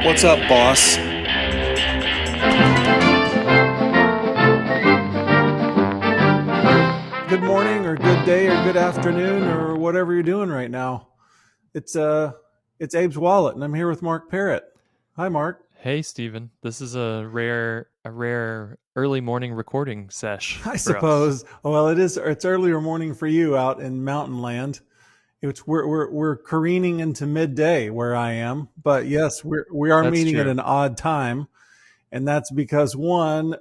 What's up, boss? Good morning or good day or good afternoon or whatever you're doing right now. It's it's Abe's Wallet and I'm here with Mark Parrett. Hi Mark. Hey, Steven. This is a rare early morning recording sesh I for us. suppose. Well, it's earlier morning for you out in mountain land. We're careening into midday where I am, but yes, we are That's meeting at true. an odd time, and that's because one,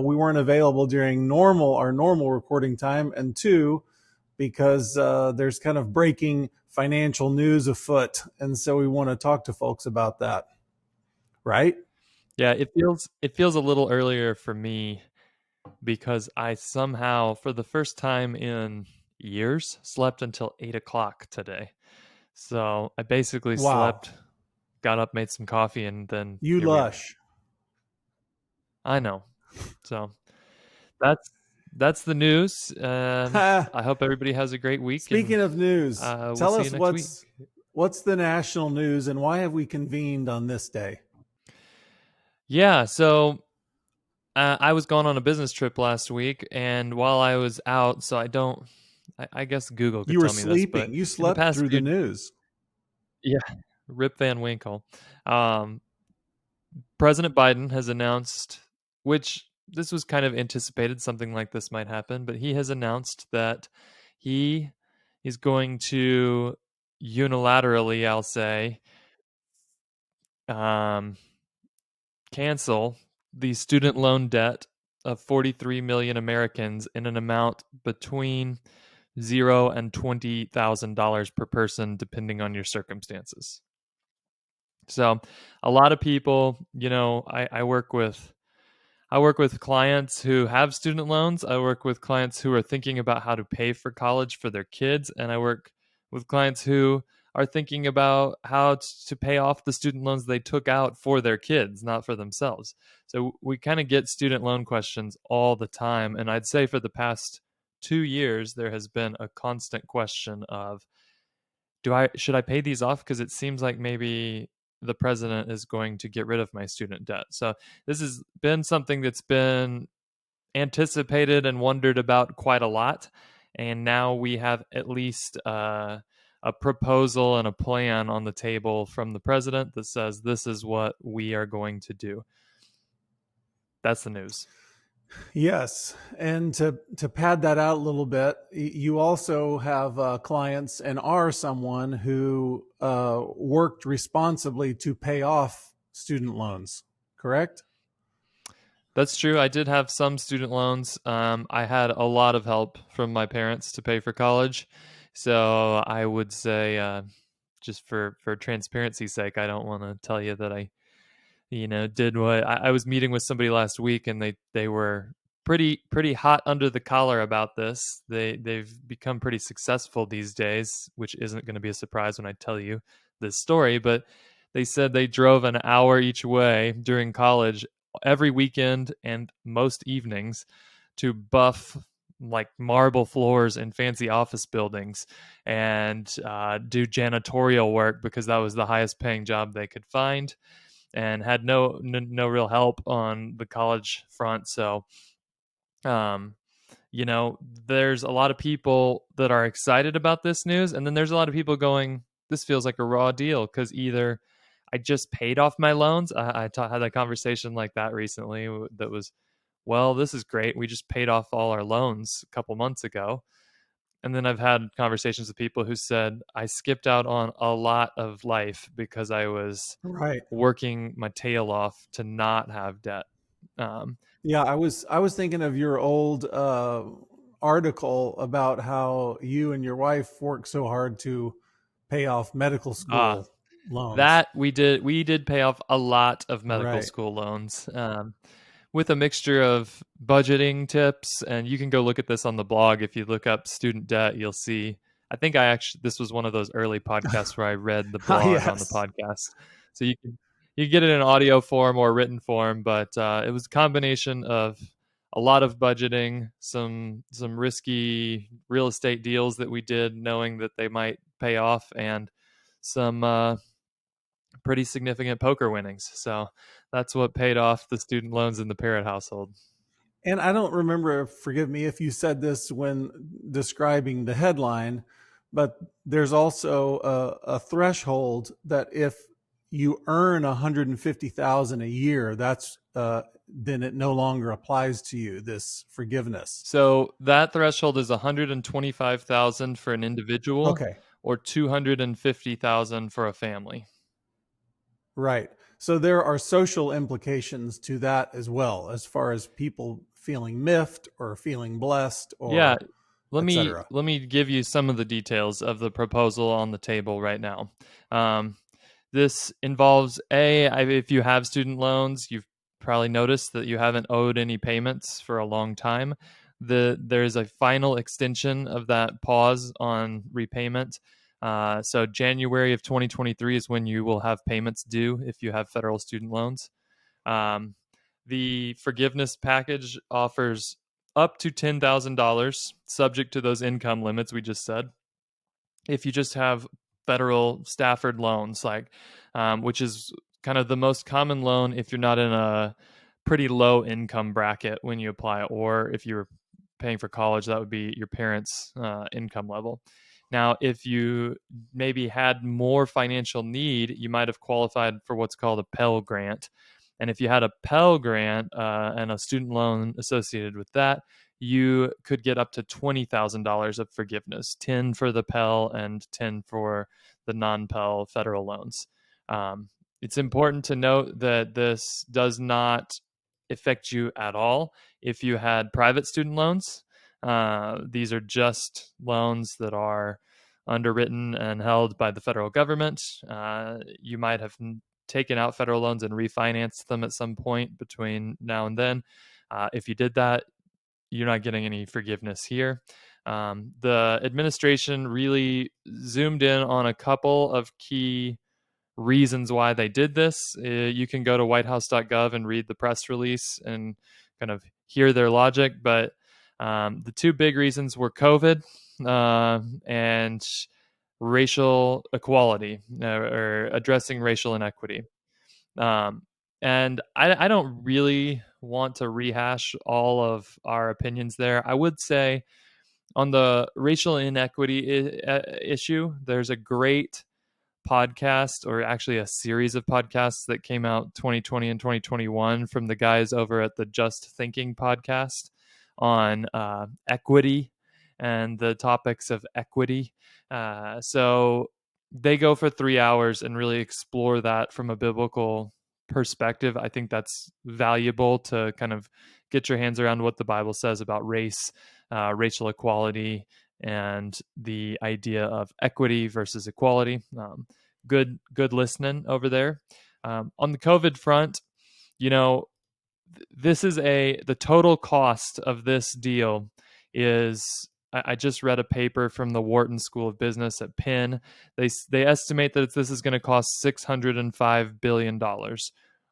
we weren't available during our normal recording time, and two, because there's kind of breaking financial news afoot, and so we want to talk to folks about that, right? Yeah, it feels a little earlier for me because I somehow, for the first time in years, slept until 8 o'clock today. So I basically Wow, slept, got up, made some coffee, and then you here we are. lush. I know. So that's that's the news. I hope everybody has a great week, and Speaking of news, we'll tell see you us next week. what's the national news and why have we convened on this day? Yeah, so I was gone on a business trip last week, and while I was out, so I don't. I guess Google could You were tell me this, but sleeping. You in the slept past through the few, news. yeah, Rip Van Winkle, um, President Biden has announced, which this was kind of anticipated, something like this might happen, but he has announced that he is going to unilaterally, I'll say, um, cancel the student loan debt of 43 million Americans in an amount between zero and $20,000 per person, depending on your circumstances. So, a lot of people, I work with clients who have student loans. I work with clients who are thinking about how to pay for college for their kids, and I work with clients who are thinking about how to pay off the student loans they took out for their kids, not for themselves. So we kind of get student loan questions all the time, and I'd say for the past 2 years there has been a constant question of do I should I pay these off because it seems like maybe the president is going to get rid of my student debt. So this has been something that's been anticipated and wondered about quite a lot, and now we have at least a proposal and a plan on the table from the president that says this is what we are going to do. That's the news. Yes, and to pad that out a little bit, you also have clients and are someone who worked responsibly to pay off student loans, correct? That's true. I did have some student loans. I had a lot of help from my parents to pay for college. So I would say, just for transparency's sake, I don't want to tell you that I, did what I was meeting with somebody last week, and they were pretty hot under the collar about this. They've become pretty successful these days, which isn't going to be a surprise when I tell you this story. But they said they drove an hour each way during college every weekend and most evenings to buff like marble floors in fancy office buildings and do janitorial work because that was the highest paying job they could find, and had no real help on the college front. So um you know there's a lot of people that are excited about this news, and then there's a lot of people going, this feels like a raw deal, because either I just paid off my loans. Had a conversation like that recently that was, well, this is great, we just paid off all our loans a couple months ago. And then I've had conversations with people who said I skipped out on a lot of life because I was Right. working my tail off to not have debt. um, Yeah, I was thinking of your old article about how you and your wife worked so hard to pay off medical ah school loans. That we did pay off a lot of medical Right. school loans, with a mixture of budgeting tips, and you can go look at this on the blog. If you look up student debt, you'll see. I think I actually this was one of those early podcasts where I read the Ah, blog on the yes. podcast, so you can get it in audio form or written form. But it was a combination of a lot of budgeting, some risky real estate deals that we did, knowing that they might pay off, and some pretty significant poker winnings. So that's what paid off the student loans in the Parrott household. And I don't remember, forgive me if you said this when describing the headline, but there's also a threshold that if you earn 150,000 a year, that's then it no longer applies to you, this forgiveness. So that threshold is 125,000 for an individual Okay, or 250,000 for a family. right. So there are social implications to that as well, as far as people feeling miffed or feeling blessed Yeah, or let me etc. let me give you some of the details of the proposal on the table right now. Um, this involves if you have student loans, you've probably noticed that you haven't owed any payments for a long time. There's a final extension of that pause on repayment. So January of 2023 is when you will have payments due if you have federal student loans. Um, the forgiveness package offers up to $10,000, subject to those income limits we just said. If you just have federal Stafford loans, which is kind of the most common loan if you're not in a pretty low income bracket when you apply, or if you're paying for college, that would be your parents' income level. Now, if you maybe had more financial need, you might have qualified for what's called a Pell Grant. And if you had a Pell Grant and a student loan associated with that, you could get up to $20,000 of forgiveness, 10 for the Pell and 10 for the non-Pell federal loans. It's important to note that this does not affect you at all if you had private student loans. These are just loans that are underwritten and held by the federal government. You might have taken out federal loans and refinanced them at some point between now and then. If you did that, you're not getting any forgiveness here. The administration really zoomed in on a couple of key reasons why they did this. You can go to whitehouse.gov and read the press release and kind of hear their logic. But the two big reasons were COVID and racial equality or addressing racial inequity. Um, and I don't really want to rehash all of our opinions there. I would say on the racial inequity issue, there's a great podcast, or actually a series of podcasts that came out 2020 and 2021 from the guys over at the Just Thinking podcast on equity and the topics of equity. So they go for 3 hours and really explore that from a biblical perspective. I think that's valuable to kind of get your hands around what the Bible says about race, racial equality, and the idea of equity versus equality. Good listening over there. On the COVID front, you know, this is the total cost of this deal is. I just read a paper from the Wharton School of Business at Penn. They estimate that this is going to cost $605 billion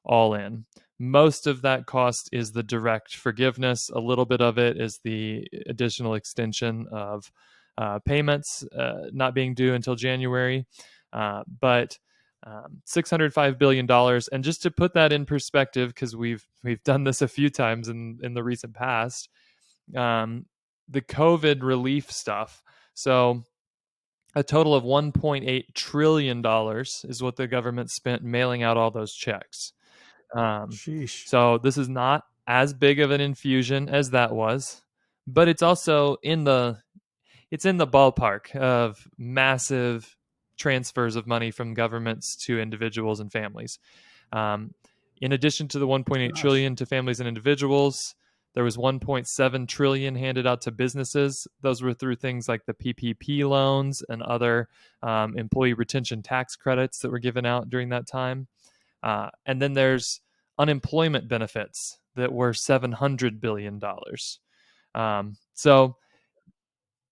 all in. Most of that cost is the direct forgiveness. A little bit of it is the additional extension of payments not being due until January. But $605 billion. And just to put that in perspective, because we've done this a few times in the recent past, the COVID relief stuff. So a total of $1.8 trillion is what the government spent mailing out all those checks. Sheesh. So this is not as big of an infusion as that was, but it's also it's in the ballpark of massive transfers of money from governments to individuals and families. Um, in addition to the 1.8 Gosh. trillion to families and individuals, there was 1.7 trillion handed out to businesses. Those were through things like the PPP loans and other employee retention tax credits that were given out during that time. And then there's unemployment benefits that were $700 billion. So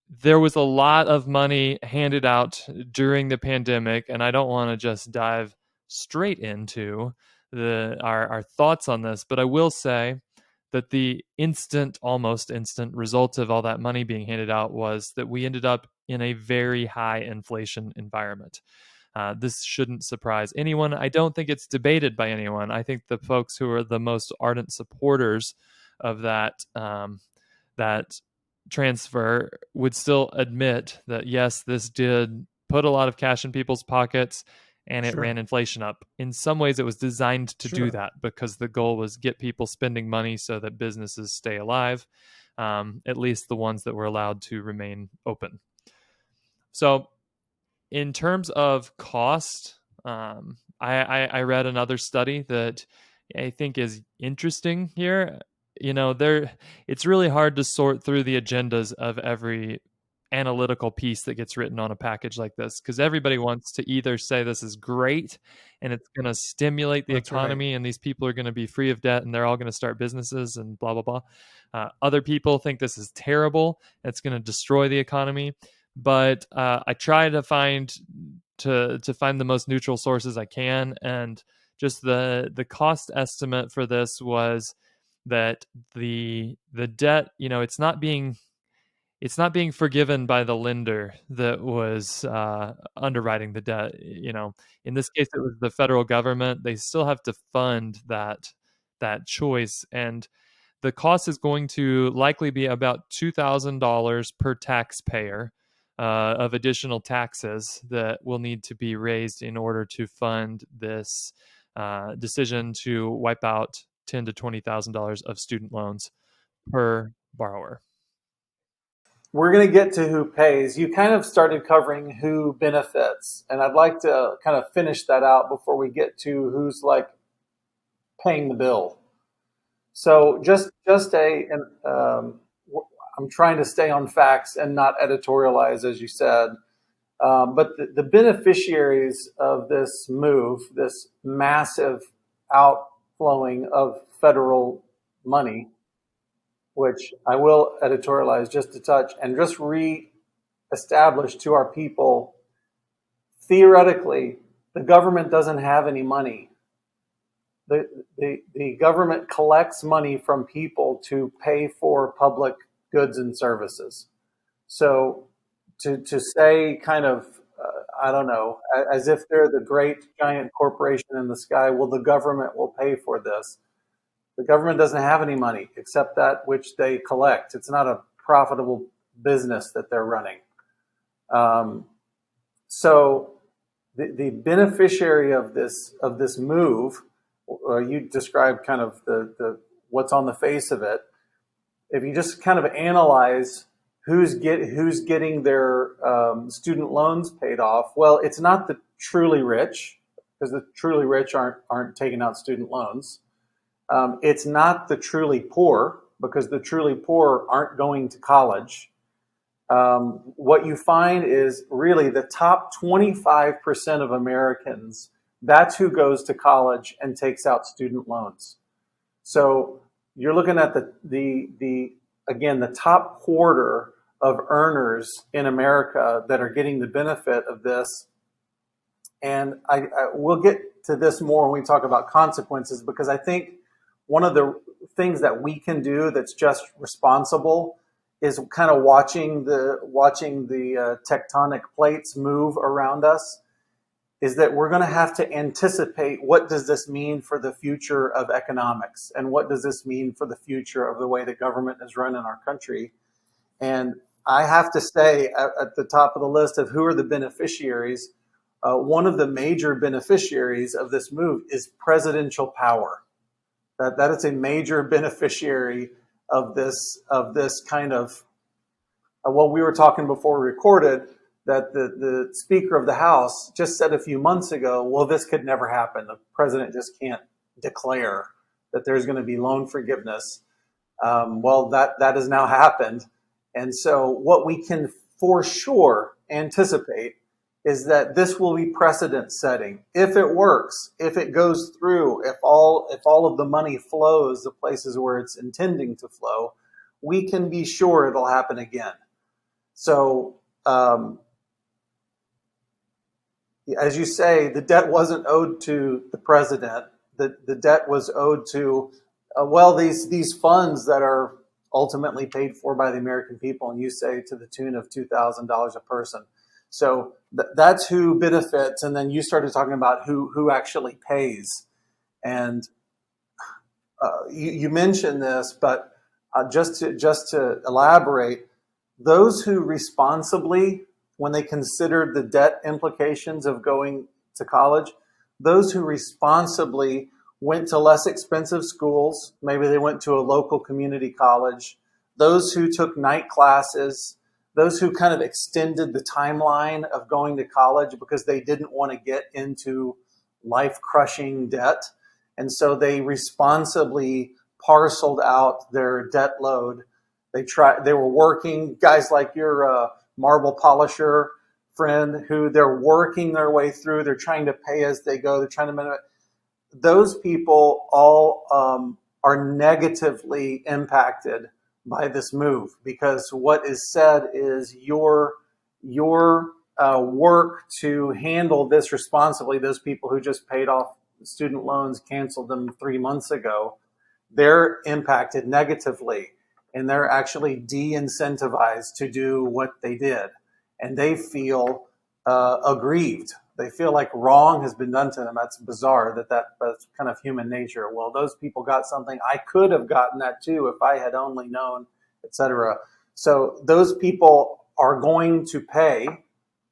there was a lot of money handed out during the pandemic, and I don't want to just dive straight into our thoughts on this, but I will say that the almost instant result of all that money being handed out was that we ended up in a very high inflation environment. This shouldn't surprise anyone. I don't think it's debated by anyone. I think the folks who are the most ardent supporters of that transfer would still admit that yes, this did put a lot of cash in people's pockets and it ran Sure. inflation up. In some ways, it was designed to do Sure. that because the goal was get people spending money so that businesses stay alive, at least the ones that were allowed to remain open. So, in terms of cost, I read another study that I think is interesting here. There it's really hard to sort through the agendas of every analytical piece that gets written on a package like this because everybody wants to either say this is great and it's going to stimulate the That's right. economy and these people are going to be free of debt and they're all going to start businesses and blah blah blah. Other people think this is terrible. It's going to destroy the economy, but I try to find find the most neutral sources I can, and just the cost estimate for this was that the debt, it's not being forgiven by the lender that was underwriting the debt. In this case, it was the federal government. They still have to fund that choice, and the cost is going to likely be about $2,000 per taxpayer of additional taxes that will need to be raised in order to fund this decision to wipe out $10,000 to $20,000 of student loans per borrower. We're going to get to who pays. You kind of started covering who benefits, and I'd like to kind of finish that out before we get to who's like paying the bill. So I'm trying to stay on facts and not editorialize, as you said. But the beneficiaries of this move, this massive outflowing of federal money, which I will editorialize just a touch and just re-establish to our people, theoretically, the government doesn't have any money. The government collects money from people to pay for public goods and services. So to say kind of, I don't know, as if they're the great giant corporation in the sky, well, the government will pay for this. The government doesn't have any money except that which they collect. It's not a profitable business that they're running. So the beneficiary of this move, you described kind of the what's on the face of it. If you just kind of analyze who's getting their student loans paid off, well, it's not the truly rich, because the truly rich aren't taking out student loans. It's not the truly poor, because the truly poor aren't going to college. What you find is really the top 25% of Americans, that's who goes to college and takes out student loans. So you're looking at again, the top quarter of earners in America that are getting the benefit of this. And I we'll get to this more when we talk about consequences, because I think one of the things that we can do that's just responsible is kind of watching the tectonic plates move around us, is that we're going to have to anticipate what does this mean for the future of economics, and what does this mean for the future of the way the government is run in our country. And I have to say at the top of the list of who are the beneficiaries, one of the major beneficiaries of this move is presidential power. That is a major beneficiary of this kind of, well, we were talking before we recorded that the Speaker of the House just said a few months ago, well, this could never happen. The president just can't declare that there's going to be loan forgiveness. Well, that has now happened. And so what we can for sure anticipate is that this will be precedent setting. If it works, if it goes through, if all of the money flows the places where it's intending to flow, we can be sure it'll happen again. So, as you say, the debt wasn't owed to the president. The debt was owed to, these funds that are ultimately paid for by the American people, and you say to the tune of $2,000 a person. So that's who benefits. And then you started talking about who actually pays. And you mentioned this, but just to elaborate, those who responsibly, when they considered the debt implications of going to college, those who responsibly went to less expensive schools, maybe they went to a local community college, those who took night classes, those who kind of extended the timeline of going to college because they didn't want to get into life crushing debt. And so they responsibly parceled out their debt load. They were working, guys like your marble polisher friend, who they're working their way through. They're trying to pay as they go. They're trying to minimize. Those people all are negatively impacted by this move, because what is said is your work to handle this responsibly. Those people who just paid off student loans, canceled them 3 months ago, they're impacted negatively, and they're actually de-incentivized to do what they did, and they feel aggrieved. They feel like wrong has been done to them. That's bizarre. That's kind of human nature. Well, those people got something. I could have gotten that too if I had only known, etc. So those people are going to pay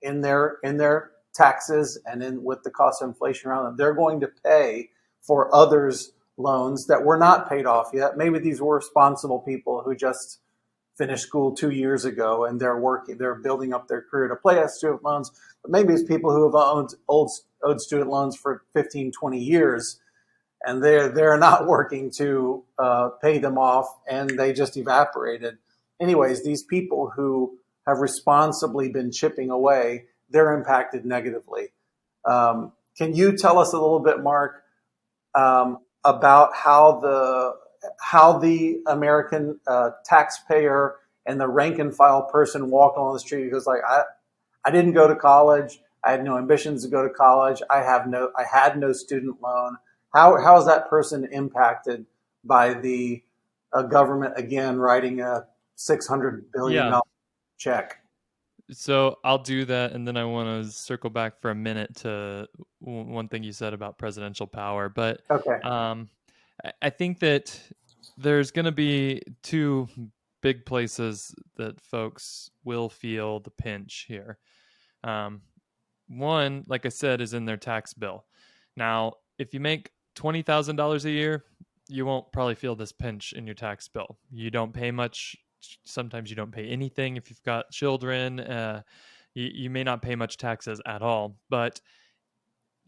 in their taxes, and in with the cost of inflation around them. They're going to pay for others' loans that were not paid off yet. Maybe these were responsible people who just finished school 2 years ago and they're building up their career to pay off student loans. But maybe it's people who have owed student loans for 15, 20 years, and they're not working to pay them off, and they just evaporated. Anyways, these people who have responsibly been chipping away, they're impacted negatively. Can you tell us a little bit, Mark, about how the American taxpayer and the rank and file person walk on the street who goes like, I didn't go to college. I had no ambitions to go to college. I had no student loan. How is that person impacted by the government again writing a $600 billion Yeah. check? So I'll do that, and then I want to circle back for a minute to one thing you said about presidential power. But Okay. um, I think that there's going to be two big places that folks will feel the pinch here. Um, One, like I said, is in their tax bill. Now, if you make $20,000 a year, you won't probably feel this pinch in your tax bill. You don't pay much. Sometimes you don't pay anything if you've got children. You may not pay much taxes at all. But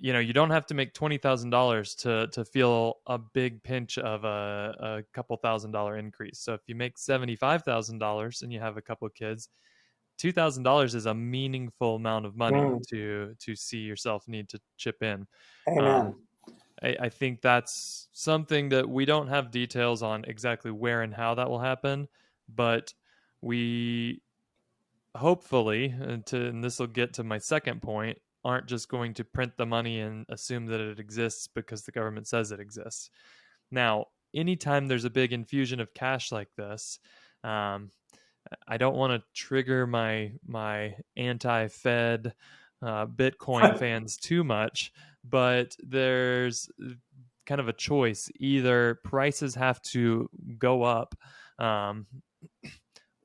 you don't have to make $20,000 to feel a big pinch of a couple $1,000 increase. So if you make $75,000 and you have a couple of kids, $2,000 is a meaningful amount of money Mm, to see yourself need to chip in. Um, amen. I think that's something that we don't have details on exactly where and how that will happen, but we hopefully, and this will get to my second point, aren't just going to print the money and assume that it exists because the government says it exists. Now, anytime there's a big infusion of cash like this, um, I don't want to trigger my anti-Fed Bitcoin fans too much, but there's kind of a choice. Either prices have to go up, um,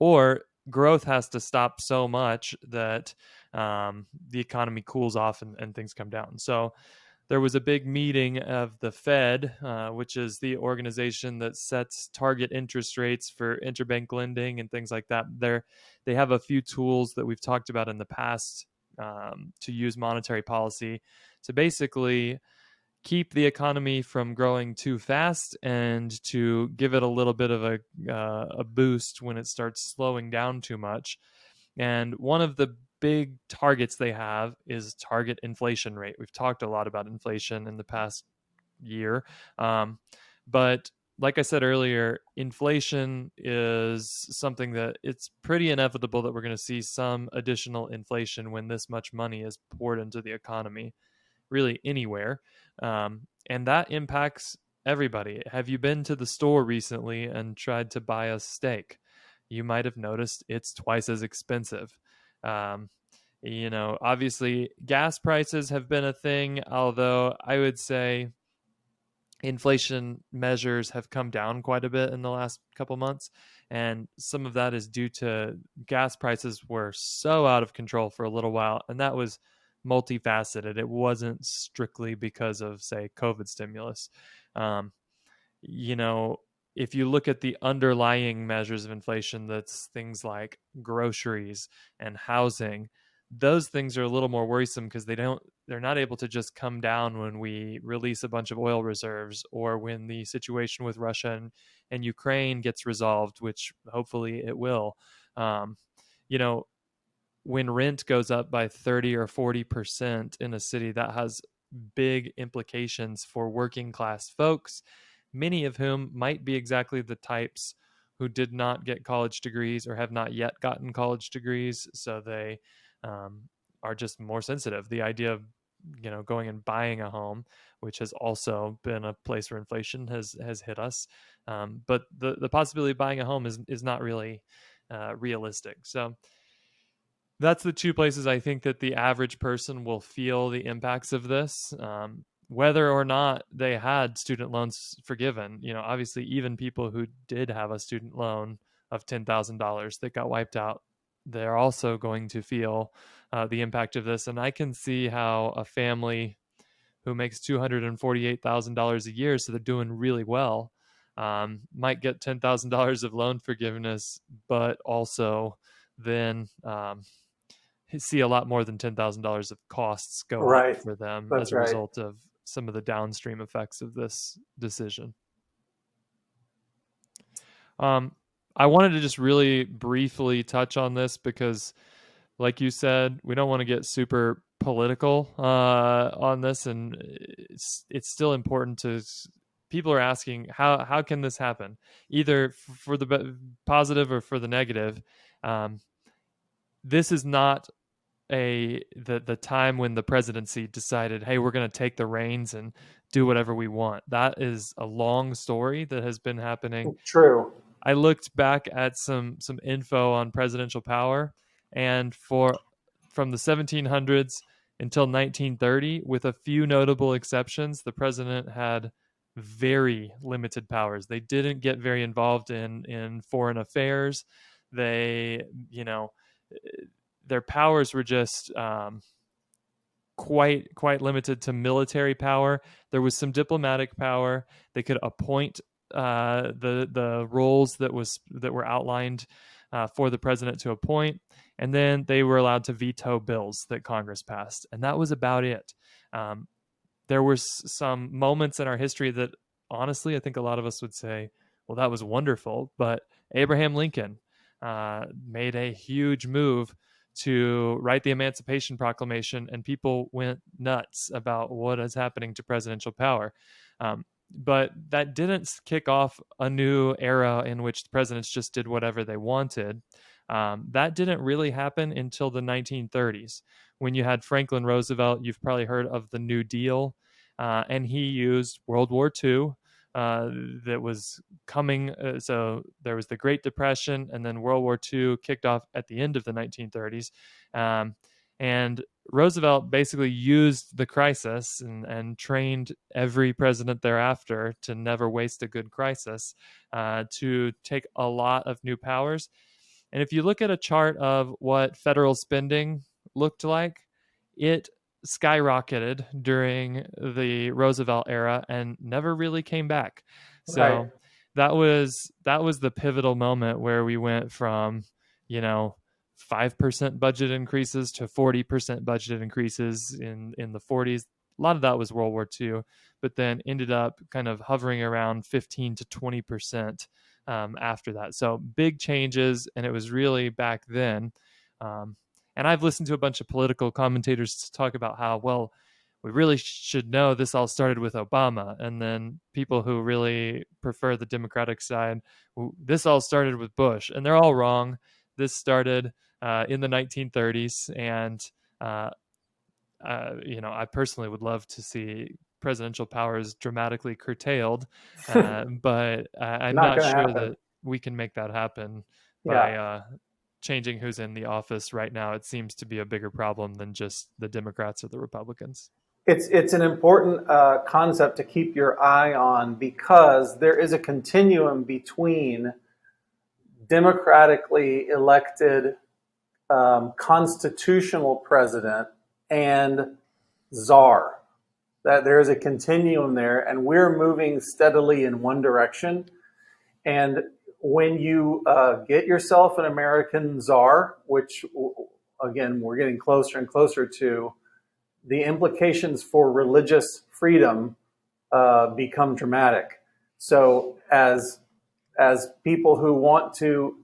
or growth has to stop so much that the economy cools off and things come down. So there was a big meeting of the Fed, which is the organization that sets target interest rates for interbank lending and things like that. They have a few tools that we've talked about in the past to use monetary policy to basically keep the economy from growing too fast and to give it a little bit of a boost when it starts slowing down too much. And one of the big targets they have is target inflation rate. We've talked a lot about inflation in the past year. But like I said earlier, inflation is something that it's pretty inevitable that we're going to see some additional inflation when this much money is poured into the economy, really anywhere. And that impacts everybody. Have you been to the store recently and tried to buy a steak? You might have noticed it's twice as expensive. Um, Obviously gas prices have been a thing, although I would say inflation measures have come down quite a bit in the last couple months, and some of that is due to gas prices were so out of control for a little while, and that was multifaceted. It wasn't strictly because of, say, COVID stimulus. um, you know, if you look at the underlying measures of inflation, that's things like groceries and housing, those things are a little more worrisome because they're not able to just come down when we release a bunch of oil reserves or when the situation with Russia and Ukraine gets resolved, which hopefully it will. Um, you know, when rent goes up by 30 or 40% in a city, that has big implications for working class folks, many of whom might be exactly the types who did not get college degrees or have not yet gotten college degrees. So they um, are just more sensitive. The idea of going and buying a home, which has also been a place where inflation has hit us, but the possibility of buying a home is not really realistic. So that's the two places I think that the average person will feel the impacts of this, whether or not they had student loans forgiven. Obviously, even people who did have a student loan of $10,000 that got wiped out, they're also going to feel the impact of this. And I can see how a family who makes $248,000 a year, so they're doing really well, might get $10,000 of loan forgiveness, but also then see a lot more than $10,000 of costs go up Right. for them as That's a right. result of some of the downstream effects of this decision. Um, I wanted to just really briefly touch on this because, like you said, we don't want to get super political on this, and it's still important to. People are asking how can this happen, either for the positive or for the negative. Um, this is not the time when the presidency decided, hey, we're going to take the reins and do whatever we want. That is a long story that has been happening. True. I looked back at some info on presidential power, and from the 1700s until 1930, with a few notable exceptions, the president had very limited powers. They didn't get very involved in foreign affairs. They, their powers were just quite limited to military power. There was some diplomatic power. They could appoint the roles that were outlined for the president to appoint, and then they were allowed to veto bills that Congress passed, and that was about it. There were some moments in our history that honestly I think a lot of us would say, well, that was wonderful, but Abraham Lincoln made a huge move to write the Emancipation Proclamation, and people went nuts about what is happening to presidential power. But that didn't kick off a new era in which the presidents just did whatever they wanted. That didn't really happen until the 1930s, when you had Franklin Roosevelt. You've probably heard of the New Deal, and he used World War II. That was coming. So there was the Great Depression, and then World War II kicked off at the end of the 1930s. And Roosevelt basically used the crisis and trained every president thereafter to never waste a good crisis, to take a lot of new powers. And if you look at a chart of what federal spending looked like, it skyrocketed during the Roosevelt era and never really came back. Right. So that was the pivotal moment where we went from, you know, 5% budget increases to 40% budget increases in the 40s. A lot of that was World War II, but then ended up kind of hovering around 15 to 20% after that. So big changes, and it was really back then. Um, and I've listened to a bunch of political commentators talk about how, well, we really should know this all started with Obama. And then people who really prefer the Democratic side, this all started with Bush. And they're all wrong. This started in the 1930s. And, I personally would love to see presidential powers dramatically curtailed. But I'm Not not going to sure happen. that we can make that happen Yeah. by changing who's in the office right now. It seems to be a bigger problem than just the Democrats or the Republicans. It's an important concept to keep your eye on because there is a continuum between democratically elected constitutional president and czar. That there is a continuum there, and we're moving steadily in one direction. And when you get yourself an American czar, which again we're getting closer and closer to, the implications for religious freedom become dramatic. So as people who want to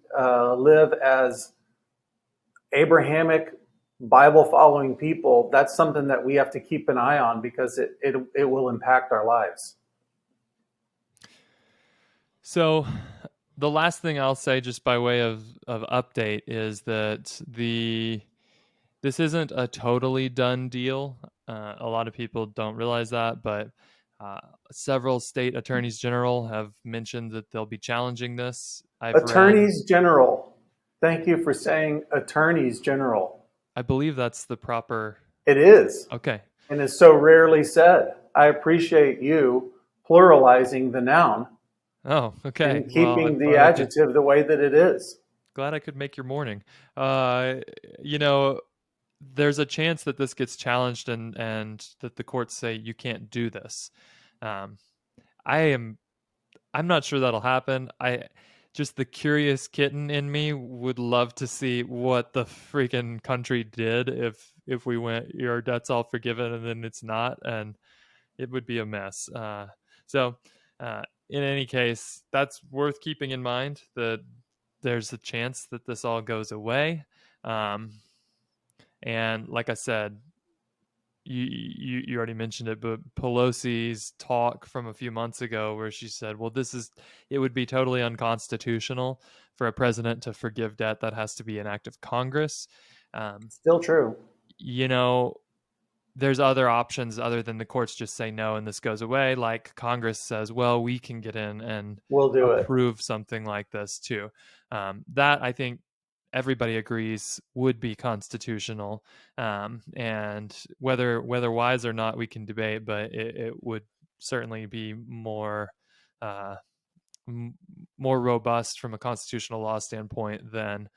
live as Abrahamic Bible following people, that's something that we have to keep an eye on because it will impact our lives. So the last thing I'll say, just by way of update, is that this isn't a totally done deal. A lot of people don't realize that, but several state attorneys general have mentioned that they'll be challenging this. Attorneys General. Thank you for saying attorneys general. I believe that's the proper. It is. Okay. And it's so rarely said. I appreciate you pluralizing the noun. Oh, okay. And keeping the glad adjective the way that it is. Glad I could make your morning. There's a chance that this gets challenged and that the courts say you can't do this. I'm not sure that'll happen. Just the curious kitten in me would love to see what the freaking country did if we went, your debt's all forgiven, and then it's not, and it would be a mess. In any case, that's worth keeping in mind, that there's a chance that this all goes away. And like I said, you already mentioned it, but Pelosi's talk from a few months ago where she said, well, it would be totally unconstitutional for a president to forgive debt. That has to be an act of Congress. Still true. There's other options other than the courts just say no and this goes away. Like Congress says, well, we can get in and we'll approve something like this too. That I think everybody agrees would be constitutional, and whether wise or not we can debate, but it would certainly be more robust from a constitutional law standpoint than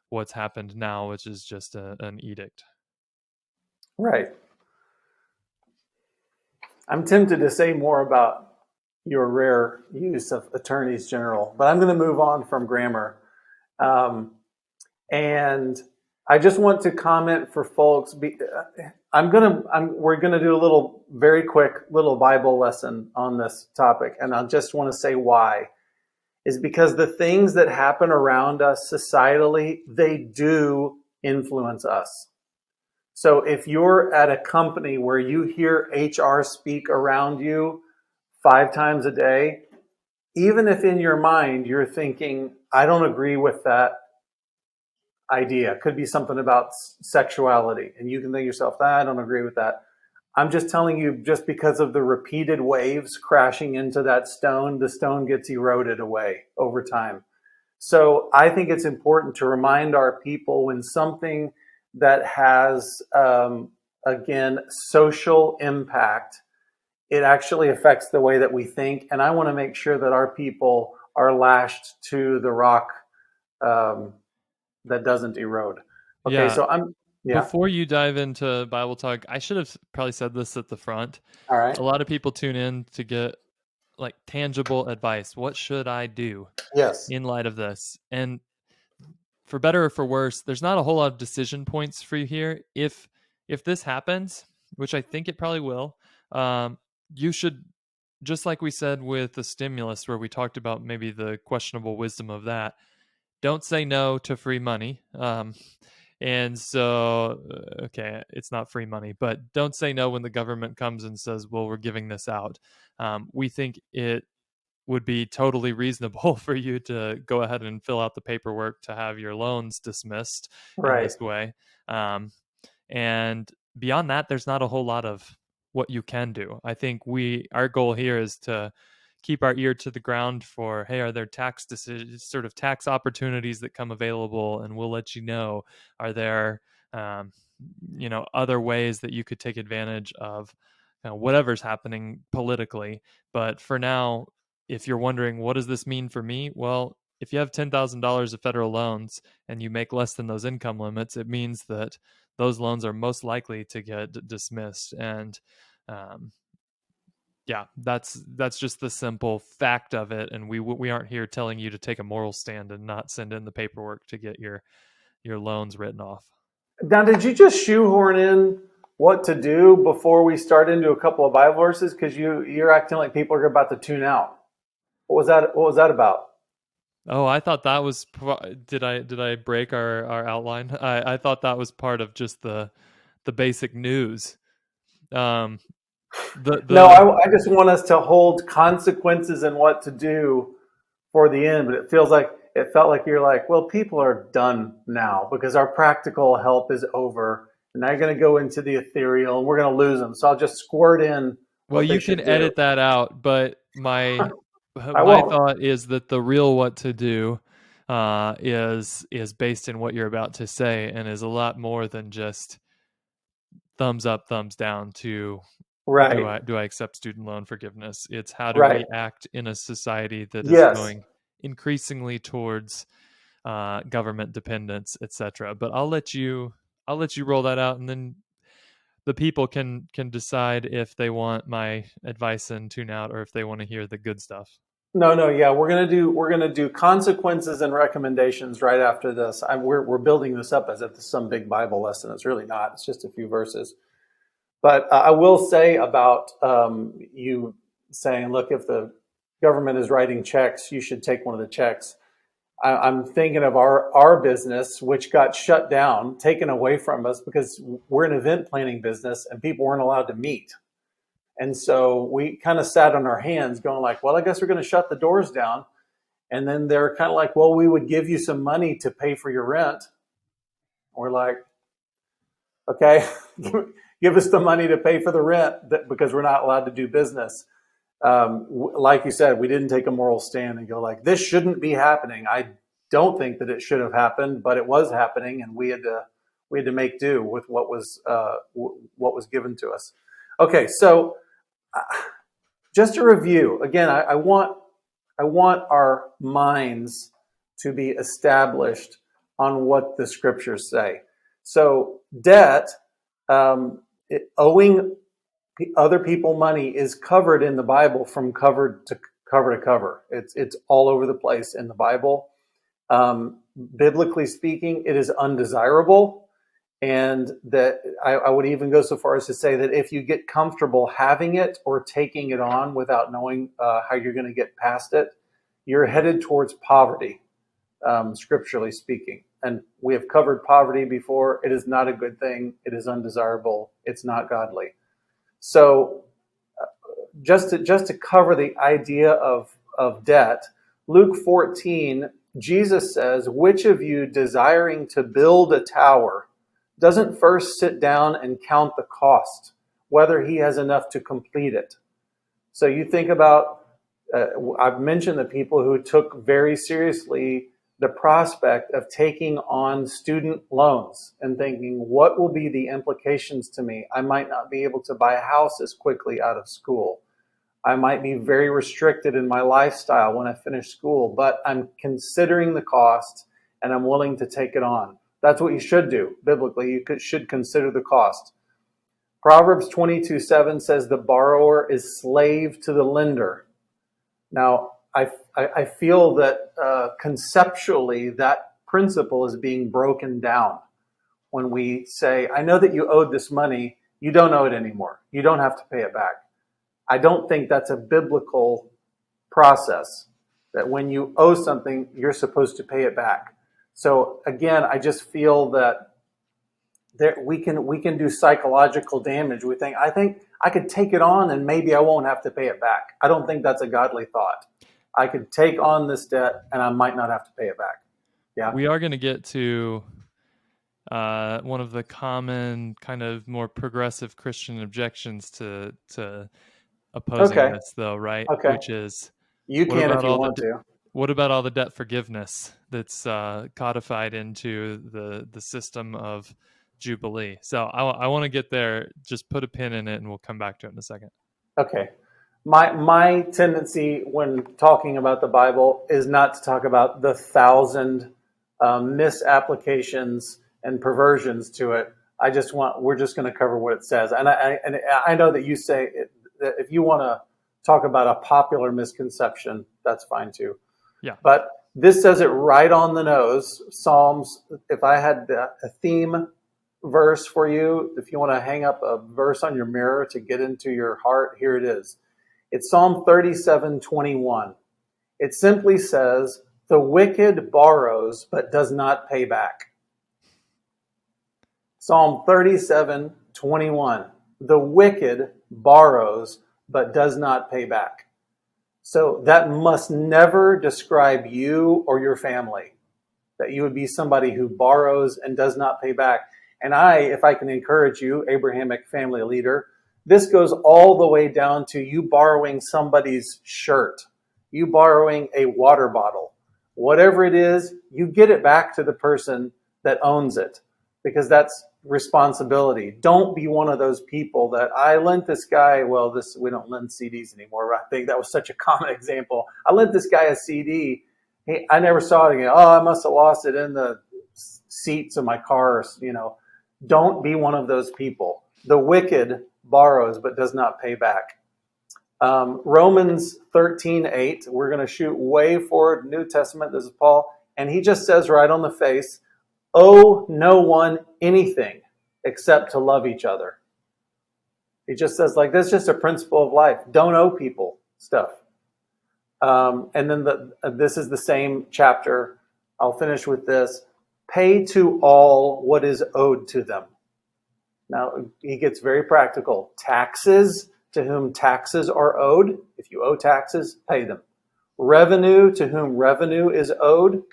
what's happened now, which is just an edict. Right. I'm tempted to say more about your rare use of attorneys general, but I'm going to move on from grammar. And I just want to comment for folks. We're gonna do a little very quick little Bible lesson on this topic, and I just want to say why. Is because the things that happen around us societally, they do influence us. So if you're at a company where you hear HR speak around you 5 times a day, even if in your mind you're thinking, I don't agree with that idea. It could be something about sexuality, and you can think to yourself, I don't agree with that. I'm just telling you, just because of the repeated waves crashing into that stone, the stone gets eroded away over time. So I think it's important to remind our people when something that has, again, social impact, it actually affects the way that we think. And I want to make sure that our people are lashed to the rock that doesn't erode. Okay, yeah. so Before you dive into Bible talk, I should have probably said this at the front. All right. A lot of people tune in to get like tangible advice. What should I do? Yes. In light of this? And for better or for worse, there's not a whole lot of decision points for you here. If this happens, which I think it probably will, you should, just like we said with the stimulus, where we talked about maybe the questionable wisdom of that, don't say no to free money. And so, okay, it's not free money, but don't say no when the government comes and says, well, we're giving this out. We think it would be totally reasonable for you to go ahead and fill out the paperwork to have your loans dismissed in this way. And beyond that, there's not a whole lot of what you can do. I think our goal here is to keep our ear to the ground for, hey, are there tax decisions, sort of tax opportunities that come available, and we'll let you know. Are there um, other ways that you could take advantage of whatever's happening politically. But for now, if you're wondering, what does this mean for me? Well, if you have $10,000 of federal loans and you make less than those income limits, it means that those loans are most likely to get dismissed. And um, yeah, that's just the simple fact of it. And we aren't here telling you to take a moral stand and not send in the paperwork to get your loans written off. Now, did you just shoehorn in what to do before we start into a couple of Bible verses? Because you're acting like people are about to tune out. What was that about? Oh, I thought that was. Did I break our outline? I thought that was part of just the basic news. Um, the No, the I just want us to hold consequences and what to do for the end. But it felt like you're like, well, people are done now because our practical help is over, and now you're going to go into the ethereal, and we're going to lose them. So I'll just squirt in well, what they you can should do. edit that out, but my I my won't. thought is that the real what to do is based in what you're about to say, and is a lot more than just thumbs up, thumbs down to Right. do I accept student loan forgiveness? It's how do Right. we act in a society that is Yes. going increasingly towards government dependence, etc. But I'll let you roll that out, and then the people can decide if they want my advice and tune out, or if they want to hear the good stuff. No, no, yeah, we're gonna do consequences and recommendations right after this. We're building this up as if it's some big Bible lesson. It's really not. It's just a few verses. But I will say about you saying, look, if the government is writing checks, you should take one of the checks. I'm thinking of our business, which got shut down, taken away from us because we're an event planning business and people weren't allowed to meet. And so we kind of sat on our hands going like, well, I guess we're going to shut the doors down. And then they're kind of like, well, we would give you some money to pay for your rent. We're like, okay, give us the money to pay for the rent because we're not allowed to do business. Like you said, we didn't take a moral stand and go like, this shouldn't be happening. I don't think that it should have happened, but it was happening, and we had to make do with what was given to us. Okay, so uh, just a review again. I want our minds to be established on what the scriptures say. So debt, owing other people money, is covered in the Bible from cover to cover. It's all over the place in the Bible. Biblically speaking, it is undesirable. And that I would even go so far as to say that if you get comfortable having it or taking it on without knowing how you're going to get past it, you're headed towards poverty, scripturally speaking. And we have covered poverty before. It is not a good thing. It is undesirable. It's not godly. So just to cover the idea of debt, Luke 14, Jesus says, which of you desiring to build a tower doesn't first sit down and count the cost, whether he has enough to complete it? So you think about, I've mentioned the people who took very seriously the prospect of taking on student loans and thinking, what will be the implications to me? I might not be able to buy a house as quickly out of school. I might be very restricted in my lifestyle when I finish school, but I'm considering the cost and I'm willing to take it on. That's what you should do biblically. You should consider the cost. Proverbs 22:7 says the borrower is slave to the lender. Now, I feel that conceptually that principle is being broken down when we say, I know that you owed this money, you don't owe it anymore. You don't have to pay it back. I don't think that's a biblical process, that when you owe something, you're supposed to pay it back. So again, I just feel that we can do psychological damage. I think I could take it on and maybe I won't have to pay it back. I don't think that's a godly thought. I could take on this debt and I might not have to pay it back. Yeah. We are going to get to one of the common kind of more progressive Christian objections to opposing Okay. this though, right? Okay. Which is You what can if about you all the want to. what about all the debt forgiveness that's codified into the system of Jubilee? So I want to get there. Just put a pin in it, and we'll come back to it in a second. Okay. My tendency when talking about the Bible is not to talk about the thousand misapplications and perversions to it. We're just going to cover what it says. And I know that you say that if you want to talk about a popular misconception, that's fine too. Yeah. But this says it right on the nose. Psalms, if I had a theme verse for you, if you want to hang up a verse on your mirror to get into your heart, here it is. It's Psalm 37:21. It simply says, "The wicked borrows but does not pay back." Psalm 37:21. The wicked borrows but does not pay back. So that must never describe you or your family, that you would be somebody who borrows and does not pay back. And if I can encourage you, Abrahamic family leader, this goes all the way down to you borrowing somebody's shirt, you borrowing a water bottle, whatever it is, you get it back to the person that owns it, because that's responsibility. Don't be one of those people that I lent this guy. Well, we don't lend CDs anymore. I think that was such a common example. I lent this guy a CD. I never saw it again. Oh, I must have lost it in the seats of my car. Don't be one of those people. The wicked borrows but does not pay back. Romans 13:8. We're going to shoot way forward. New Testament. This is Paul, and he just says right on the face, "Owe no one anything except to love each other." He just says, like, that's just a principle of life. Don't owe people stuff. And then this is the same chapter. I'll finish with this. Pay to all what is owed to them. Now, he gets very practical. Taxes, to whom taxes are owed. If you owe taxes, pay them. Revenue, to whom revenue is owed.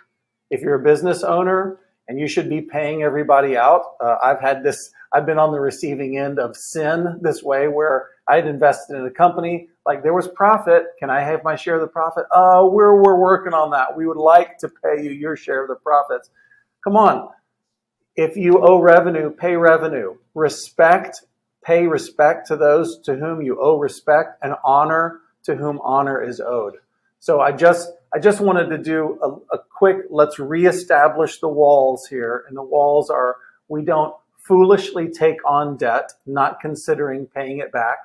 If you're a business owner and you should be paying everybody out, I've been on the receiving end of sin this way, where I had invested in a company, like there was profit. Can I have my share of the profit? Oh, we're working on that. We would like to pay you your share of the profits. Come on. If you owe revenue, pay revenue. Respect, pay respect to those to whom you owe respect, and honor to whom honor is owed. So I just wanted to do a quick, let's reestablish the walls here. And the walls are, we don't foolishly take on debt, not considering paying it back.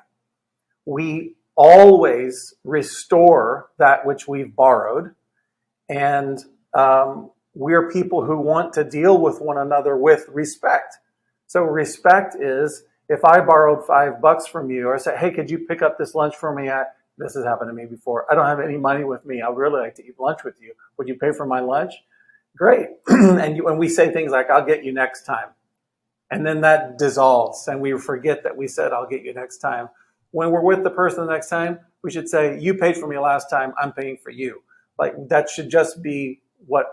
We always restore that which we've borrowed. And we're people who want to deal with one another with respect. So respect is, if I borrowed $5 from you, or say, hey, could you pick up this lunch for me at, this has happened to me before, I don't have any money with me, I would really like to eat lunch with you. Would you pay for my lunch? Great. And we say things like, I'll get you next time. And then that dissolves, and we forget that we said, I'll get you next time. When we're with the person the next time, we should say, you paid for me last time, I'm paying for you. Like, that should just be what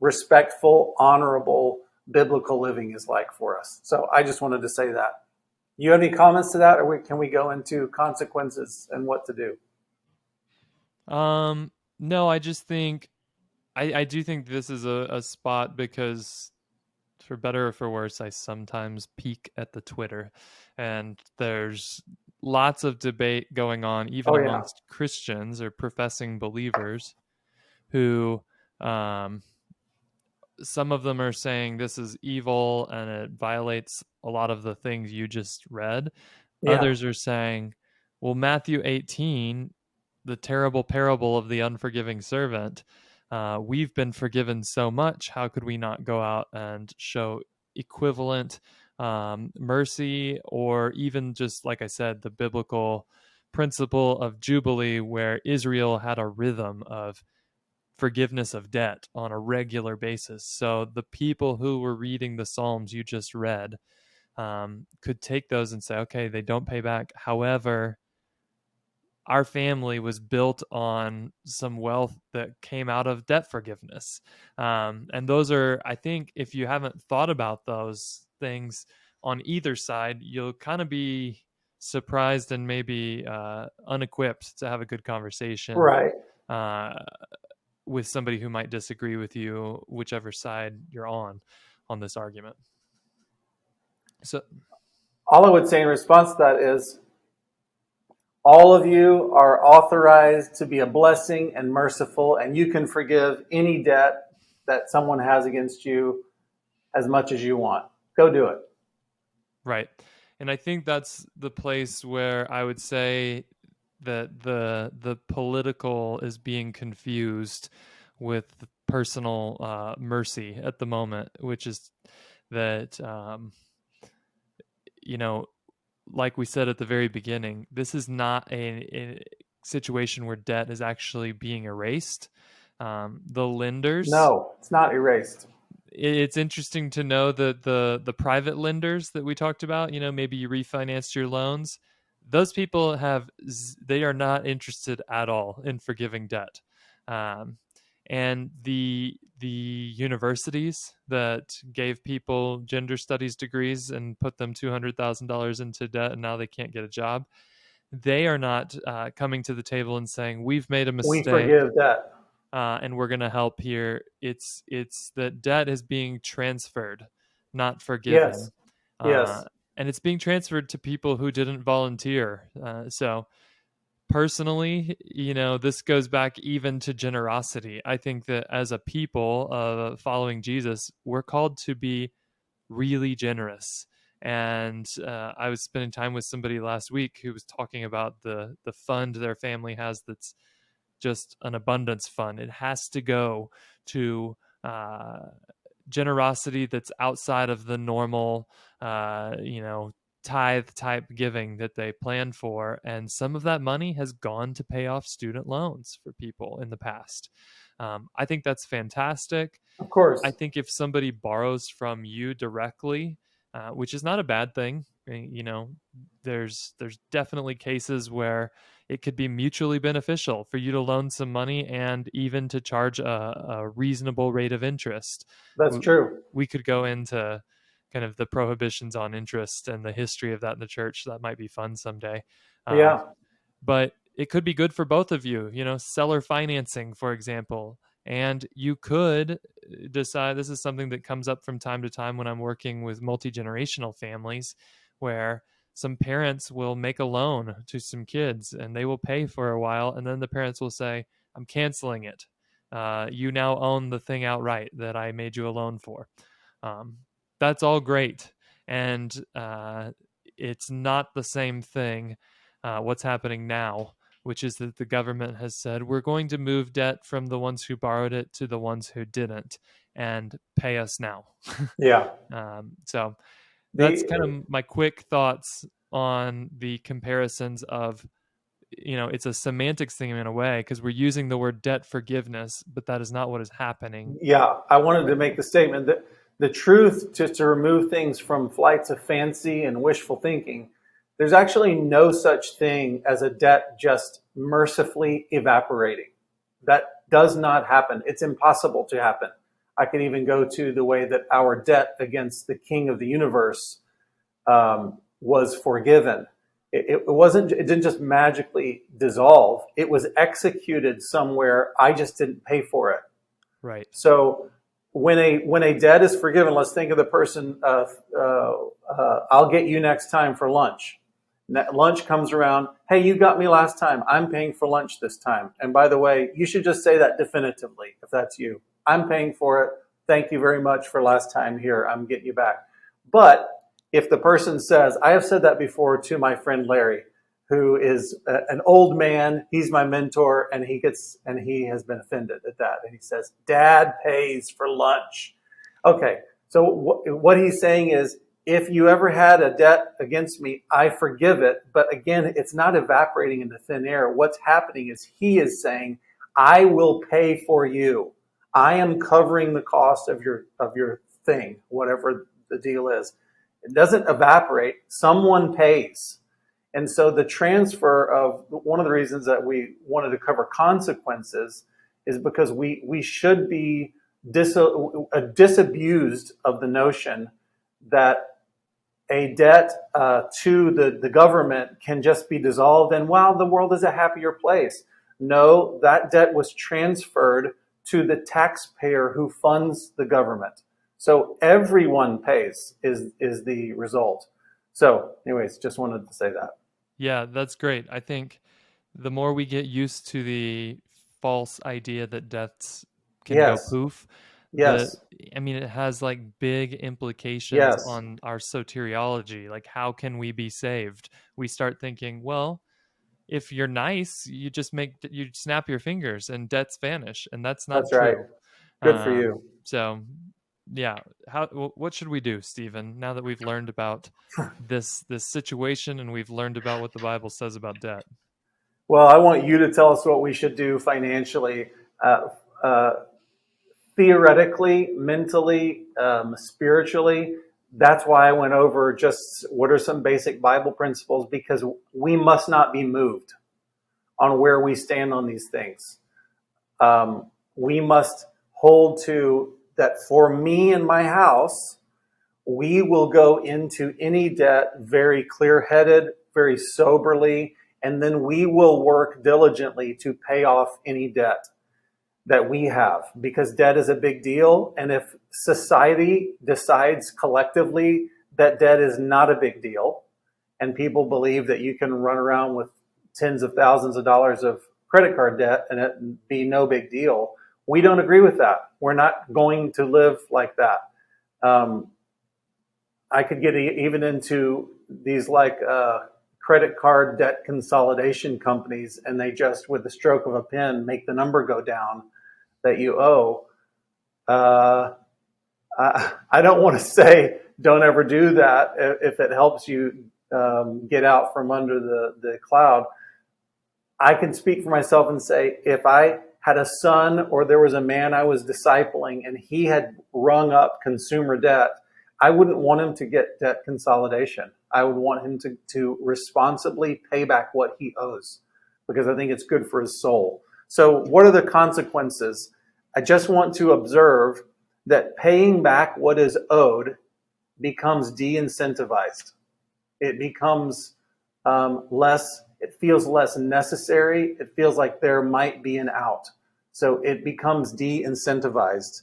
respectful, honorable, biblical living is like for us. So I just wanted to say that. You have any comments to that, or can we go into consequences and what to do? No, I just think I do think this is a spot because, for better or for worse, I sometimes peek at the Twitter, and there's lots of debate going on, even Oh, yeah. amongst Christians or professing believers, who some of them are saying this is evil and it violates a lot of the things you just read. Yeah. Others are saying, well, Matthew 18, the terrible parable of the unforgiving servant, we've been forgiven so much. How could we not go out and show equivalent mercy, or even just, like I said, the biblical principle of Jubilee, where Israel had a rhythm of forgiveness of debt on a regular basis. So the people who were reading the Psalms you just read could take those and say, okay, they don't pay back. However, our family was built on some wealth that came out of debt forgiveness. And those are, I think, if you haven't thought about those things on either side, you'll kind of be surprised and maybe unequipped to have a good conversation Right. uh, with somebody who might disagree with you, whichever side you're on this argument. So, All I would say in response to that is all of you are authorized to be a blessing and merciful, and you can forgive any debt that someone has against you as much as you want. Go do it. right. And I think that's the place where I would say that the political is being confused with personal mercy at the moment, which is that you know, like we said at the very beginning, this is not a situation where debt is actually being erased. The lenders, No, it's not erased. it's interesting to know that the private lenders that we talked about, maybe you refinanced your loans, those people they are not interested at all in forgiving debt. Um, and the universities that gave people gender studies degrees and put them $200,000 into debt and now they can't get a job, they are not coming to the table and saying we've made a We mistake forgive debt. and we're going to help here. It's that debt is being transferred, not Yes. forgiven, uh, Yes. and it's being transferred to people who didn't volunteer. So personally, this goes back even to generosity. I think that as a people following Jesus, we're called to be really generous. And I was spending time with somebody last week who was talking about the fund their family has that's just an abundance fund. It has to go to generosity that's outside of the normal, tithe type giving that they plan for. And some of that money has gone to pay off student loans for people in the past. I think that's fantastic. Of I course. think if somebody borrows from you directly, which is not a bad thing, there's definitely cases where it could be mutually beneficial for you to loan some money and even to charge a reasonable rate of interest. That's We, true. we could go into kind of the prohibitions on interest and the history of that in the church. That might be fun someday. Um, Yeah. but it could be good for both of you, seller financing, for example. And you could decide, this is something that comes up from time to time when I'm working with multi-generational families, where some parents will make a loan to some kids and they will pay for a while. And then the parents will say, I'm canceling it. You now own the thing outright that I made you a loan for. Um, that's all great. And it's not the same thing what's happening now, which is that the government has said we're going to move debt from the ones who borrowed it to the ones who didn't and pay us now. Yeah. So that's kind The of my quick thoughts on the comparisons of, it's a semantics thing in a way because we're using the word debt forgiveness, but that is not what is happening. Yeah, I wanted to make the statement that the truth, just to remove things from flights of fancy and wishful thinking, there's actually no such thing as a debt just mercifully evaporating. That does not happen. It's impossible to happen. I can even go to the way that our debt against the King of the universe was forgiven. It wasn't. It didn't just magically dissolve. It was executed somewhere. I just didn't pay for it. Right. So when a debt is forgiven, let's think of the person. I'll get you next time for lunch. Lunch comes around. Hey, you got me last time. I'm paying for lunch this time. And by the way, you should just say that definitively if that's you. I'm paying for it. Thank you very much for last time. Here, I'm getting you back. But if the person says, I have said that before to my friend Larry, who is an old man. He's my mentor, and he has been offended at that. And he says, Dad pays for lunch. Okay, so what he's saying is, if you ever had a debt against me, I forgive it. But again, it's not evaporating into thin air. What's happening is he is saying, I will pay for you. I am covering the cost of your thing, whatever the deal is. It doesn't evaporate. Someone pays. And so the transfer of one of the reasons that we wanted to cover consequences is because we should be disabused of the notion that a debt to the government can just be dissolved and wow, the world is a happier place. No, that debt was transferred to the taxpayer who funds the government. So everyone pays is the result. So, anyways, just wanted to say that. Yeah, that's great. I think the more we get used to the false idea that deaths can go Yes, poof, the yes, I mean it has like big implications yes, on our soteriology. Like how can we be saved? We start thinking, well, if you're nice, you snap your fingers and debts vanish, and that's not that's right. true. Good for you. So yeah, what should we do, Stephen, now that we've learned about this situation and we've learned about what the Bible says about debt? Well, I want you to tell us what we should do financially. Uh, uh, Theoretically, mentally, spiritually. That's why I went over just what are some basic Bible principles because we must not be moved on where we stand on these things. We must hold to that for me and my house, we will go into any debt very clear headed, very soberly, and then we will work diligently to pay off any debt that we have because debt is a big deal. And if society decides collectively that debt is not a big deal, and people believe that you can run around with tens of thousands of dollars of credit card debt and it be no big deal, we don't agree with that. We're not going to live like that. Um, I could get even into these like credit card debt consolidation companies, and they just, with the stroke of a pen, make the number go down that you owe. Uh, I don't want to say don't ever do that if it helps you get out from under the cloud. I can speak for myself and say if I had a son or there was a man I was discipling and he had rung up consumer debt, I wouldn't want him to get debt consolidation. I would want him to responsibly pay back what he owes because I think it's good for his soul. So, what are the consequences? I just want to observe that paying back what is owed becomes de incentivized. It becomes less, it feels less necessary. It feels like there might be an out. So it becomes de incentivized.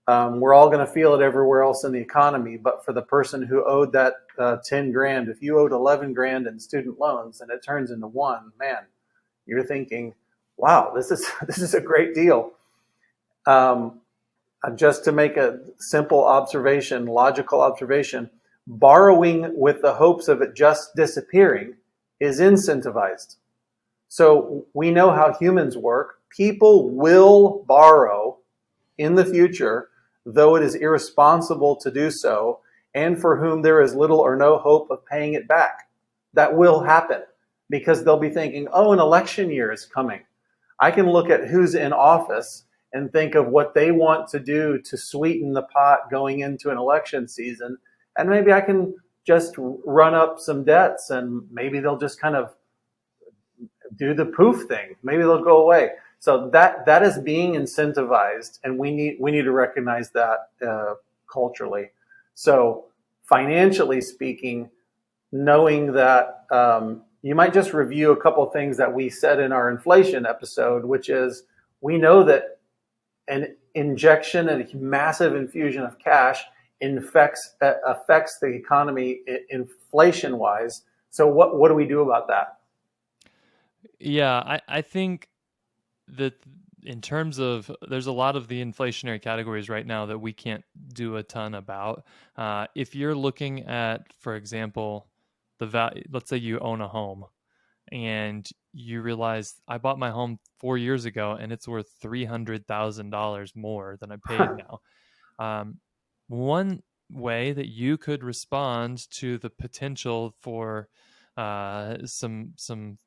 We're all going to feel it everywhere else in the economy, but for the person who owed that 10 grand, if you owed 11 grand in student loans and it turns into one, man, you're thinking, wow, this is this is a great deal. Um, just to make a simple observation, logical observation, borrowing with the hopes of it just disappearing is incentivized. So we know how humans work. People will borrow in the future, though it is irresponsible to do so, and for whom there is little or no hope of paying it back. That will happen because they'll be thinking, oh, an election year is coming. I can look at who's in office and think of what they want to do to sweeten the pot going into an election season. And maybe I can just run up some debts and maybe they'll just kind of do the poof thing. Maybe they'll go away. So that is being incentivized, and we need to recognize that culturally. So financially speaking, knowing that you might just review a couple of things that we said in our inflation episode, which is we know that an injection and a massive infusion of cash affects the economy inflation wise. So what do we do about that? Yeah, I think that in terms of there's a lot of the inflationary categories right now that we can't do a ton about. If you're looking at, for example, the value, let's say you own a home and you realize I bought my home 4 years ago and it's worth $300,000 more than I paid now. Um, one way that you could respond to the potential for some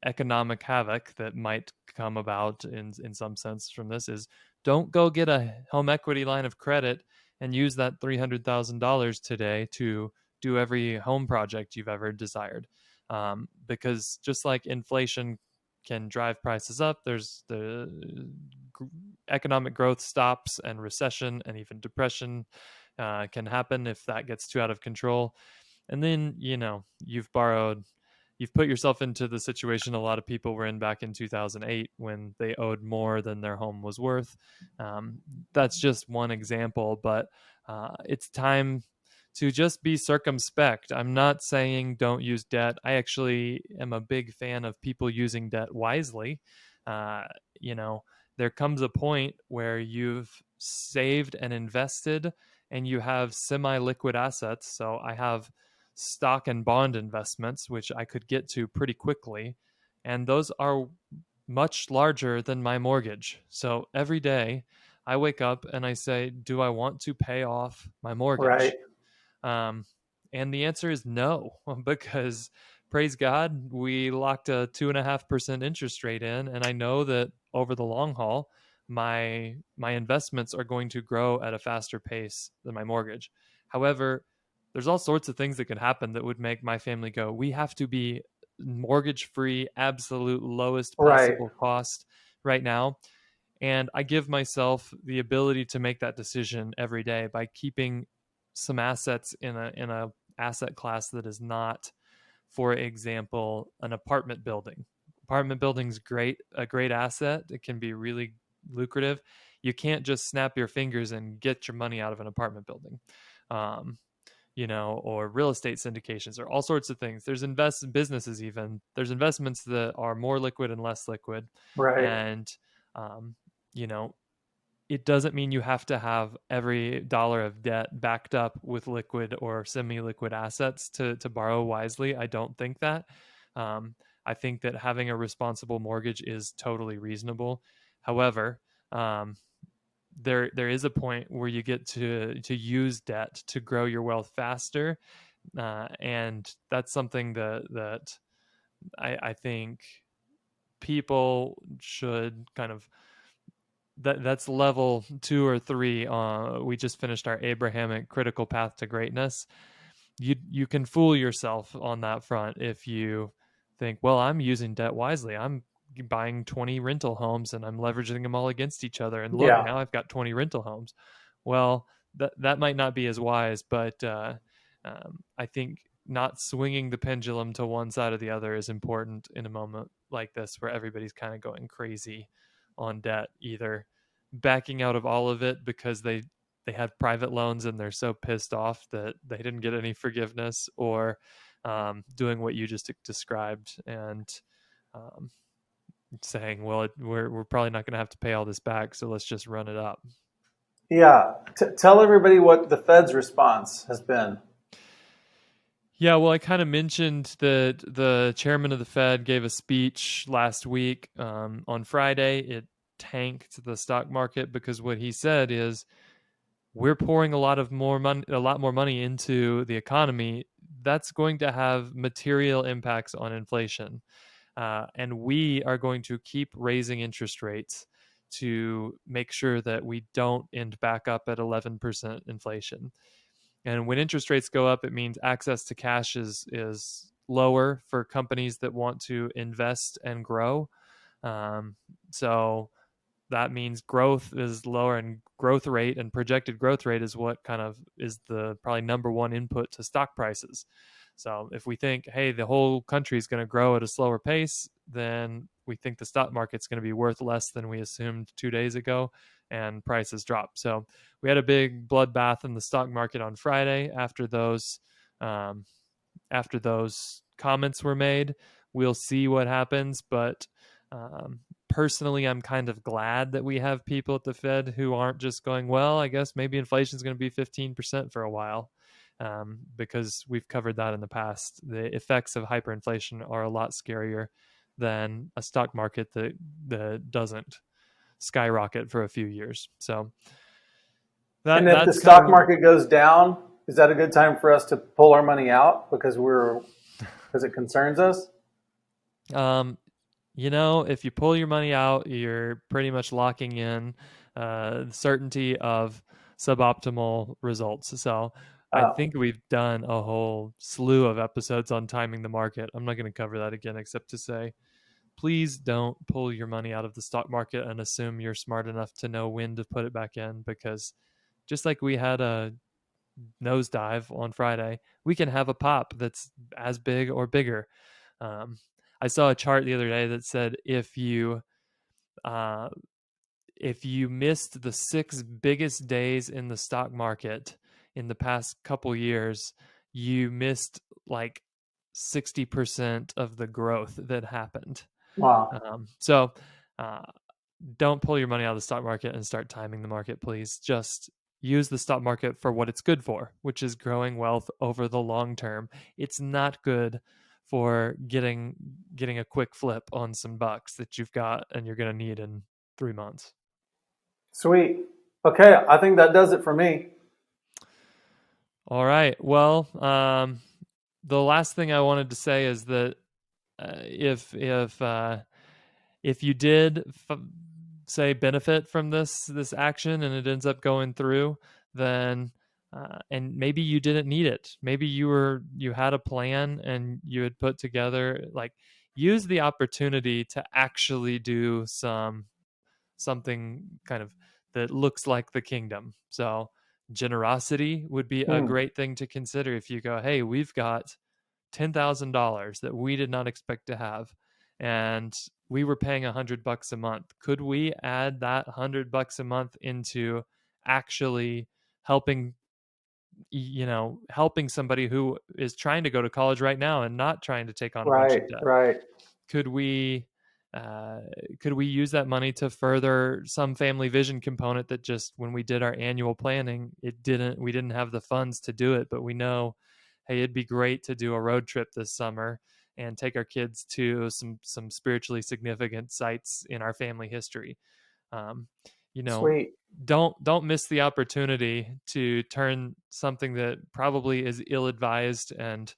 economic havoc that might come about in some sense from this is don't go get a home equity line of credit and use that $300,000 today to do every home project you've ever desired. Because just like inflation can drive prices up, there's the economic growth stops and recession and even depression can happen if that gets too out of control. And then, you've put yourself into the situation a lot of people were in back in 2008 when they owed more than their home was worth. Um, that's just one example, but it's time to just be circumspect. I'm not saying don't use debt. I actually am a big fan of people using debt wisely. Uh, you know, there comes a point where you've saved and invested and you have semi liquid assets. So I have stock and bond investments, which I could get to pretty quickly. And those are much larger than my mortgage. So every day I wake up and I say, do I want to pay off my Right. mortgage? Um, and the answer is no, because praise God, we locked a 2.5% interest rate in, and I know that over the long haul, my investments are going to grow at a faster pace than my mortgage. However, there's all sorts of things that could happen that would make my family go, we have to be mortgage free, absolute lowest Right. possible cost right now. And I give myself the ability to make that decision every day by keeping some assets in a asset class that is not, for example, an apartment building. Apartment building's a great asset. It can be really lucrative. You can't just snap your fingers and get your money out of an apartment building. Um, or real estate syndications or all sorts of things. There's businesses even. There's investments that are more liquid and less liquid. Right. And um, you know, it doesn't mean you have to have every dollar of debt backed up with liquid or semi-liquid assets to borrow wisely. I don't think that. Um, I think that having a responsible mortgage is totally reasonable. However, um, there is a point where you get to use debt to grow your wealth faster, and that's something that I think people should kind of that's level 2 or 3. We just finished our Abrahamic critical path to greatness. You can fool yourself on that front if you think, well, I'm using debt wisely. I'm buying 20 rental homes and I'm leveraging them all against each other. And look, Yeah. now I've got 20 rental homes. Well, that might not be as wise, but I think not swinging the pendulum to one side or the other is important in a moment like this where everybody's kind of going crazy on debt, either backing out of all of it because they had private loans and they're so pissed off that they didn't get any forgiveness, or doing what you just described and um, saying, well, we're probably not going to have to pay all this back, so let's just run it up. Yeah. Tell everybody what the Fed's response has been. Yeah, well, I kind of mentioned that the chairman of the Fed gave a speech last week. On Friday, it tanked the stock market because what he said is we're pouring a lot more money into the economy. That's going to have material impacts on inflation, and we are going to keep raising interest rates to make sure that we don't end back up at 11% inflation. And when interest rates go up, it means access to cash is lower for companies that want to invest and grow. Um, so that means growth is lower, and growth rate and projected growth rate is what kind of is the probably number one input to stock prices. So if we think, hey, the whole country is going to grow at a slower pace, then we think the stock market's going to be worth less than we assumed 2 days ago, and prices drop. So we had a big bloodbath in the stock market on Friday um, after those comments were made. We'll see what happens, but personally, I'm kind of glad that we have people at the Fed who aren't just going, well, I guess maybe inflation is going to be 15% for a while, because we've covered that in the past. The effects of hyperinflation are a lot scarier than a stock market that doesn't skyrocket for a few years. So And if the that's kind stock of market goes down, is that a good time for us to pull our money out because it concerns us? um, if you pull your money out, you're pretty much locking in certainty of suboptimal results. So I Oh, think we've done a whole slew of episodes on timing the market. I'm not going to cover that again, except to say, please don't pull your money out of the stock market and assume you're smart enough to know when to put it back in, because just like we had a nosedive on Friday, we can have a pop that's as big or bigger. Um, I saw a chart the other day that said uh, if you missed the 6 biggest days in the stock market in the past couple years, you missed like 60% of the growth that happened. Wow. So uh, don't pull your money out of the stock market and start timing the market, please. Just use the stock market for what it's good for, which is growing wealth over the long term. It's not good for getting a quick flip on some bucks that you've got and you're going to need in 3 months. Sweet. Okay, I think that does it for me. All right. Well, the last thing I wanted to say is that if you did say benefit from this action and it ends up going through, then and maybe you didn't need it. Maybe you had a plan and you had put together, like, use the opportunity to actually do something kind of that looks like the kingdom. So generosity would be a great thing to consider. If you go, hey, we've got $10,000 that we did not expect to have, and we were paying $100 a month. Could we add that $100 a month into actually helping somebody who is trying to go to college right now and not trying to take on a bunch of debt? Right. Could we use that money to further some family vision component that just, when we did our annual planning, we didn't have the funds to do it, but we know, hey, it'd be great to do a road trip this summer and take our kids to some spiritually significant sites in our family history. Sweet. Don't miss the opportunity to turn something that probably is ill-advised and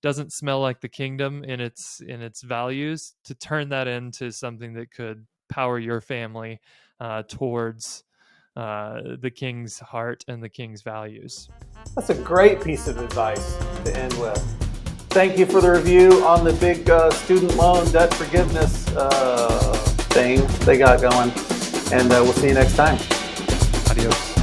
doesn't smell like the kingdom in its values, to turn that into something that could power your family towards the king's heart and the king's values. That's a great piece of advice to end with. Thank you for the review on the big student loan debt forgiveness thing they got going. And we'll see you next time. Adios.